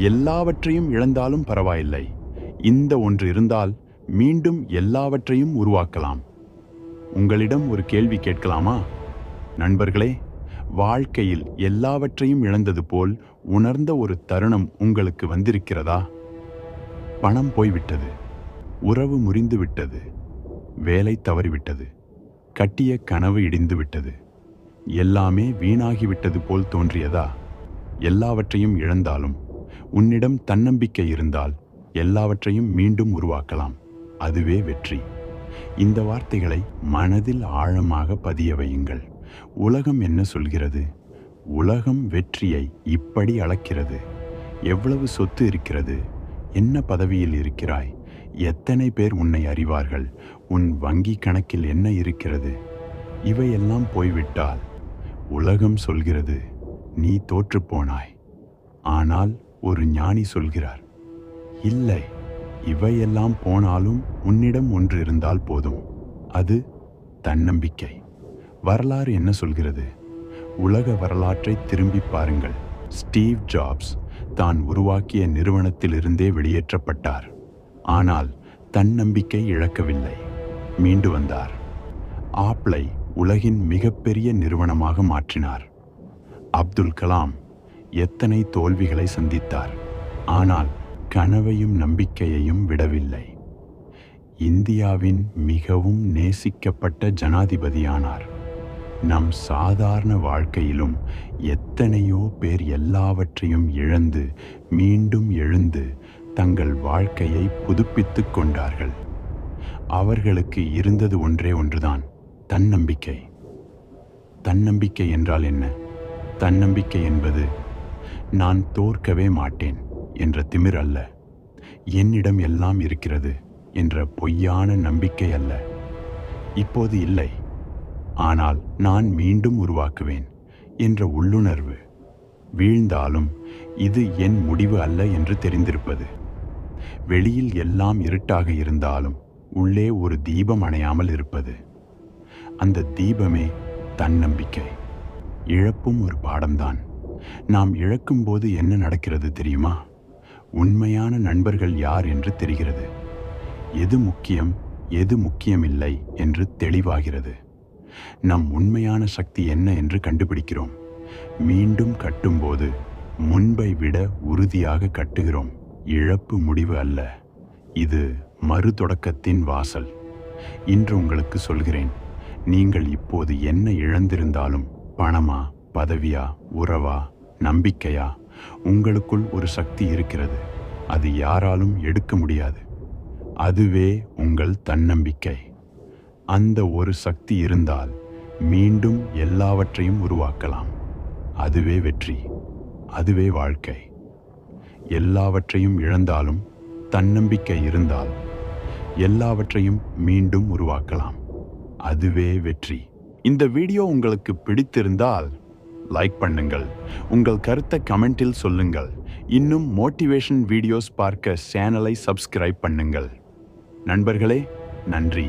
எல்லாவற்றையும் இழந்தாலும் பரவாயில்லை, இந்த ஒன்று இருந்தால் மீண்டும் எல்லாவற்றையும் உருவாக்கலாம். உங்களிடம் ஒரு கேள்வி கேட்கலாமா? நண்பர்களே, வாழ்க்கையில் எல்லாவற்றையும் இழந்தது போல் உணர்ந்த ஒரு தருணம் உங்களுக்கு வந்திருக்கிறதா? பணம் போய்விட்டது, உறவு முறிந்து விட்டது, வேலை தவறிவிட்டது, கட்டிய கனவு இடிந்து விட்டது, எல்லாமே வீணாகிவிட்டது போல் தோன்றியதா? எல்லாவற்றையும் இழந்தாலும் உன்னிடம் தன்னம்பிக்கை இருந்தால் எல்லாவற்றையும் மீண்டும் உருவாக்கலாம். அதுவே வெற்றி. இந்த வார்த்தைகளை மனதில் ஆழமாக பதிய வையுங்கள். உலகம் என்ன சொல்கிறது? உலகம் வெற்றியை இப்படி அளக்கிறது. எவ்வளவு சொத்து இருக்கிறது? என்ன பதவியில் இருக்கிறாய்? எத்தனை பேர் உன்னை அறிவார்கள்? உன் வங்கி கணக்கில் என்ன இருக்கிறது? இவையெல்லாம் போய்விட்டால் உலகம் சொல்கிறது நீ தோற்றுப்போனாய். ஆனால் ஒரு ஞானி சொல்கிறார், இல்லை, இவையெல்லாம் போனாலும் உன்னிடம் ஒன்று இருந்தால் போதும். அது தன்னம்பிக்கை. வரலாறு என்ன சொல்கிறது? உலக வரலாற்றை திரும்பி பாருங்கள். ஸ்டீவ் ஜாப்ஸ் தான் உருவாக்கிய நிறுவனத்திலிருந்தே வெளியேற்றப்பட்டார். ஆனால் தன்னம்பிக்கை இழக்கவில்லை, மீண்டு வந்தார். ஆப்பிளை உலகின் மிகப்பெரிய நிறுவனமாக மாற்றினார். அப்துல் கலாம் எத்தனை தோல்விகளை சந்தித்தார், ஆனால் கனவையும் நம்பிக்கையையும் விடவில்லை. இந்தியாவின் மிகவும் நேசிக்கப்பட்ட ஜனாதிபதியானார். நம் சாதாரண வாழ்க்கையிலும் எத்தனையோ பேர் எல்லாவற்றையும் இழந்து மீண்டும் எழுந்து தங்கள் வாழ்க்கையை புதுப்பித்துக் கொண்டார்கள். அவர்களுக்கு இருந்தது ஒன்றே ஒன்றுதான், தன்னம்பிக்கை. தன்னம்பிக்கை என்றால் என்ன? தன்னம்பிக்கை என்பது நான் தோற்கவே மாட்டேன் என்ற திமிர் அல்ல, என்னிடம் எல்லாம் இருக்கிறது என்ற பொய்யான நம்பிக்கை அல்ல. இப்போது இல்லை, ஆனால் நான் மீண்டும் உருவாக்குவேன் என்ற உள்ளுணர்வு. வீழ்ந்தாலும் இது என் முடிவு அல்ல என்று தெரிந்திருப்பது. வெளியில் எல்லாம் இருட்டாக இருந்தாலும் உள்ளே ஒரு தீபம் அணையாமல் இருப்பது. அந்த தீபமே தன்னம்பிக்கை. இழப்பும் ஒரு பாடம்தான். நாம் இழக்கும்போது என்ன நடக்கிறது தெரியுமா? உண்மையான நண்பர்கள் யார் என்று தெரிகிறது. எது முக்கியம், எது முக்கியமில்லை என்று தெளிவாகிறது. நம் உண்மையான சக்தி என்ன என்று கண்டுபிடிக்கிறோம். மீண்டும் கட்டும்போது முன்பை விட உறுதியாக கட்டுகிறோம். இழப்பு முடிவு அல்ல, இது மறுதொடக்கத்தின் வாசல். இன்று உங்களுக்கு சொல்கிறேன், நீங்கள் இப்போது என்ன இழந்திருந்தாலும், பணமா, பதவியா, உறவா, நம்பிக்கையா, உங்களுக்குள் ஒரு சக்தி இருக்கிறது. அது யாராலும் எடுக்க முடியாது. அதுவே உங்கள் தன்னம்பிக்கை. அந்த ஒரு சக்தி இருந்தால் மீண்டும் எல்லாவற்றையும் உருவாக்கலாம். அதுவே வெற்றி, அதுவே வாழ்க்கை. எல்லாவற்றையும் இழந்தாலும் தன்னம்பிக்கை இருந்தால் எல்லாவற்றையும் மீண்டும் உருவாக்கலாம். அதுவே வெற்றி. இந்த வீடியோ உங்களுக்கு பிடித்திருந்தால் லைக் பண்ணுங்கள். உங்கள் கருத்தை கமெண்டில் சொல்லுங்கள். இன்னும் மோட்டிவேஷன் வீடியோஸ் பார்க்க சேனலை சப்ஸ்கிரைப் பண்ணுங்கள். நண்பர்களே, நன்றி.